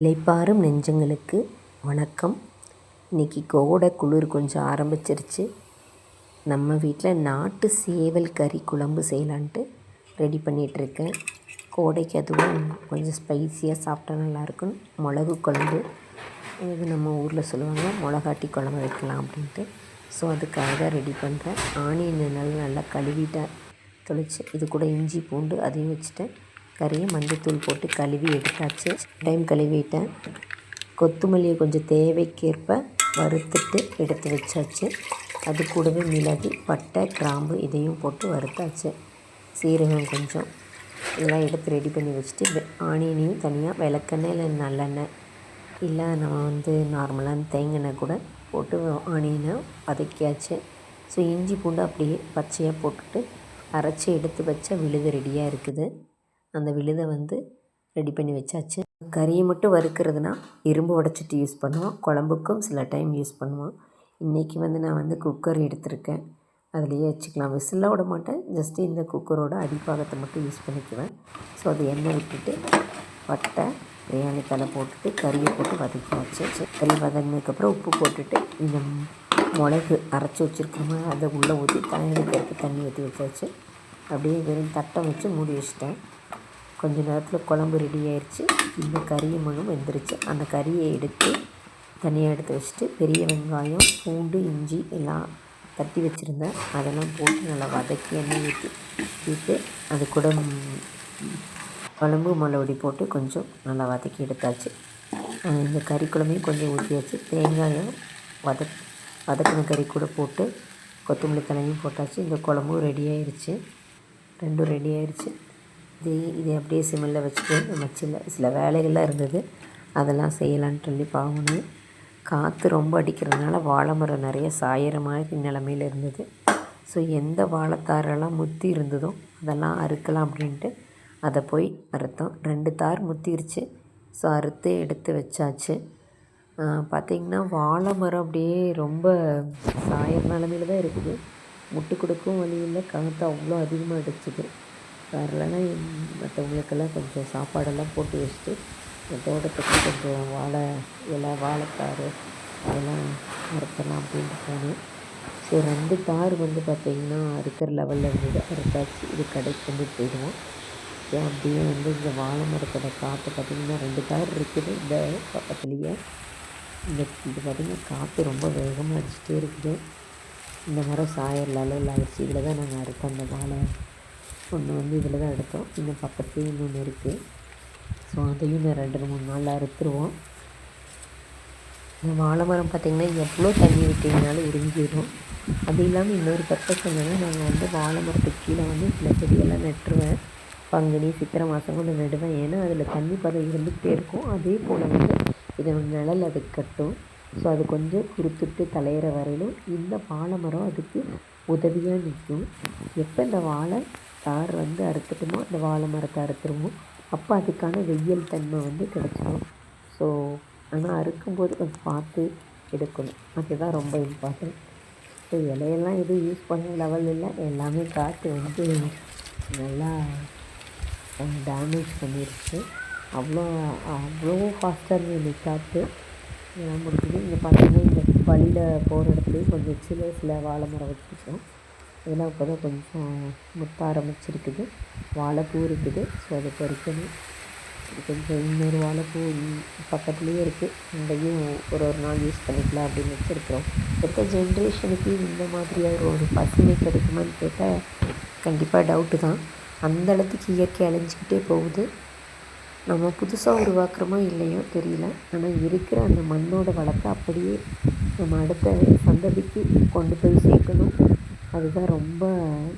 இளைப்பாறும் நெஞ்சங்களுக்கு வணக்கம். இன்றைக்கி கோடை குளிர் கொஞ்சம் ஆரம்பிச்சிருச்சு. நம்ம வீட்டில் நாட்டு சேவல் கறி குழம்பு செய்யலான்ட்டு ரெடி பண்ணிகிட்ருக்கேன். கோடைக்கு அதுவும் கொஞ்சம் ஸ்பைஸியாக சாப்பிட்டா நல்லாயிருக்கும். மிளகு குழம்பு, இது நம்ம ஊரில் சொல்லுவாங்க மிளகாட்டி குழம்பு வைக்கலாம் அப்படின்ட்டு. ஸோ அதுக்காக தான் ரெடி பண்ணுறேன். ஆனியன் நல்லா கழுவிட்டேன், தொளிச்சு இது கூட இஞ்சி பூண்டு அதையும் வச்சுட்டேன். கறியை மஞ்சத்தூள் போட்டு கழுவி எடுத்தாச்சு. டைம் கழுவிட்டேன். கொத்தமல்லியை கொஞ்சம் தேவைக்கேற்ப வறுத்துட்டு எடுத்து வச்சாச்சு. அது கூடவே மிளகு, பட்டை, கிராம்பு இதையும் போட்டு வறுத்தாச்சு. சீரகம் கொஞ்சம் இதெல்லாம் எடுத்து ரெடி பண்ணி வச்சுட்டு ஆனியனையும் தனியாக விளக்கெண்ணெய் இல்லை நல்லெண்ணெய் இல்லை நம்ம நார்மலான தேங்காய் கூட போட்டு ஆனியனை வதக்கியாச்சு. ஸோ இஞ்சி பூண்டு அப்படியே பச்சையாக போட்டுட்டு அரைச்சி எடுத்து வச்ச விழுது ரெடியாக இருக்குது. அந்த விழுதை ரெடி பண்ணி வச்சாச்சு. கறியை மட்டும் வறுக்கிறதுனா இரும்பு உடைச்சிட்டு யூஸ் பண்ணுவோம். குழம்புக்கும் சில டைம் யூஸ் பண்ணுவோம். இன்றைக்கி நான் குக்கர் எடுத்திருக்கேன். அதுலேயே வச்சுக்கலாம். விசிலாக விட மாட்டேன். ஜஸ்ட்டு இந்த குக்கரோட அடிப்பாகத்தை மட்டும் யூஸ் பண்ணிக்குவேன். ஸோ அது எண்ணெய் விட்டுட்டு பட்டை, பிரியாணி தலை போட்டுட்டு கறியை போட்டு வதக்கியாச்சு. கறி வதங்கினதுக்கப்புறம் உப்பு போட்டுட்டு இந்த மிளகு அரைச்சி வச்சுருக்கோமா அதை உள்ளே ஊற்றி தண்ணி தண்ணி ஊற்றி வச்சாச்சு. அப்படியே வெறும் தட்டை வச்சு மூடி வச்சிட்டேன். கொஞ்ச நேரத்தில் குழம்பு ரெடி ஆயிடுச்சு. இந்த கறியை மணும் வெந்துருச்சு. அந்த கறியை எடுத்து தனியாக எடுத்து வச்சுட்டு பெரிய வெங்காயம், பூண்டு, இஞ்சி எல்லாம் தட்டி வச்சுருந்தேன். அதெல்லாம் போட்டு நல்லா வதக்கி எண்ணெய் ஊற்றிட்டு அது கூட குழம்பு மிளகுடி போட்டு கொஞ்சம் நல்லா வதக்கி எடுத்தாச்சு. இந்த கறி குழம்பையும் கொஞ்சம் ஊற்றியாச்சு. தேங்காயம் வதக்கின கறி கூட போட்டு கொத்தமல்லி தலையும் போட்டாச்சு. இந்த குழம்பும் ரெடி ஆயிடுச்சு. ரெண்டும் ரெடி ஆயிடுச்சு. இதை அப்படியே சிம்மில் வச்சுட்டு நம்ம சில வேலைகள்லாம் இருந்தது, அதெல்லாம் செய்யலான்னு சொல்லி பார்க்கணும். காற்று ரொம்ப அடிக்கிறதுனால வாழை மரம் நிறைய சாயிற மாதிரி நிலமையில் இருந்தது. ஸோ எந்த வாழைத்தாரெல்லாம் முற்றி இருந்ததோ அதெல்லாம் அறுக்கலாம் அப்படின்ட்டு அதை போய் அறுத்தோம். 2 தார் முற்றிருச்சு. ஸோ அறுத்து எடுத்து வச்சாச்சு. பார்த்திங்கன்னா வாழை மரம் அப்படியே ரொம்ப சாயிற நிலமையில் தான் இருக்குது. முட்டு கொடுக்கும் வழி இல்லை. காற்று அவ்வளோ அதிகமாக அடிச்சுது. வரலன்னா மற்றவங்களுக்கெல்லாம் கொஞ்சம் சாப்பாடெல்லாம் போட்டு வச்சுட்டு தோட்டத்துக்கு கொஞ்சம் வாழை இலை, வாழைத்தார் அதெல்லாம் அறுத்தலாம் அப்படின்ட்டு போனேன். ஸோ 2 தார் பார்த்திங்கன்னா அறுக்கிற லெவலில் இருந்தது. அறுத்தாச்சு. இது கடைக்கு போயிடுவோம். அப்படியே இந்த வாழை மரத்தோட காற்று பார்த்திங்கன்னா 2 தார் இருக்குது இந்த பக்கத்துலேயே. இது பார்த்திங்கன்னா காற்று ரொம்ப வேகமாக அடிச்சுட்டே இருக்குது. இந்த மரம் சாயர் லெவலில் ஆகிடுச்சு. இதில் தான் நாங்கள் அறுத்தோம். அந்த வாழை ஒன்று இதில் தான் எடுத்தோம். இன்னும் பக்கத்துலேயும் இன்னொன்று இருக்குது. ஸோ அதையும் 2-3 நாளில் அறுத்துருவோம். இந்த வாழை மரம் பார்த்திங்கன்னா எவ்வளோ தண்ணி விட்டிங்கனாலும் உறிஞ்சிடும். அது இல்லாமல் இன்னொரு பர்பஸ் என்னென்னா, நாங்கள் வாழை மரத்துக்கு கீழே சில செடியெல்லாம் நட்டுருவேன். பங்குனி, சித்திரை மாதம் கொண்டு நடுவேன். ஏன்னா அதில் தண்ணி பதவி இருந்துகிட்டே இருக்கும். அதே போல் இதோட நிழல் அதுக்கு கட்டும். ஸோ அது கொஞ்சம் குறுத்துட்டு தலையிற வரையிலும் இந்த வாழை மரம் அதுக்கு உதவியாக நிற்கும். எப்போ இந்த வாழை தார் அறுத்துட்டோமோ அந்த வாழை மரத்தை அறுத்துருவோம். அப்போ அதுக்கான வெயில் தன்மை கிடச்சிடும். ஸோ ஆனால் அறுக்கும்போது கொஞ்சம் பார்த்து எடுக்கணும். அதுதான் ரொம்ப இம்பார்ட்டன்ட். ஸோ இலையெல்லாம் எதுவும் யூஸ் பண்ண லெவல் இல்லை. எல்லாமே காற்று நல்லா டேமேஜ் பண்ணிடுச்சு. அவ்வளோ ஃபாஸ்ட்டாக இருந்தது இன்றைக்கி காற்று. இதெல்லாம் முடிஞ்சது. இங்கே பார்த்திங்கன்னா இந்த வழியில் போகிற இடத்துலையும் கொஞ்சம் சில வாழை மரம் வச்சுருக்கோம். இதெல்லாம் இப்போ தான் கொஞ்சம் முத்த ஆரம்பிச்சிருக்குது. வாழைப்பூ இருக்குது. ஸோ அதை பறிக்கணும். கொஞ்சம் இன்னொரு வாழைப்பூ பக்கத்துலேயே இருக்குது. அங்கேயும் ஒரு நாள் யூஸ் பண்ணிக்கலாம் அப்படின்னு வச்சுருக்கிறோம். அடுத்த ஜென்ரேஷனுக்கு இந்த மாதிரியாக ஒரு பசுமை கிடைக்குமான்னு கேட்டால் கண்டிப்பாக டவுட்டு தான். அந்த இடத்துக்கு இயற்கை அழிஞ்சிக்கிட்டே போகுது. நம்ம புதுசாக உருவாக்குறோமோ இல்லையோ தெரியல. ஆனால் இருக்கிற அந்த மண்ணோட வளத்தை அப்படியே நம்ம அடுத்த சந்ததிக்கு கொண்டு போய் சேர்க்கணும். அதுதான் ரொம்ப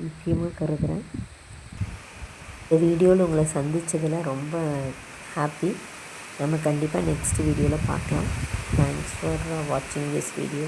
முக்கியமாக கருதுகிறேன். இந்த வீடியோவில் உங்களை சந்தித்ததில் ரொம்ப ஹாப்பி. நம்ம கண்டிப்பாக நெக்ஸ்ட் வீடியோவில் பார்க்கலாம். தேங்க்ஸ் ஃபார் வாட்சிங் திஸ் வீடியோ.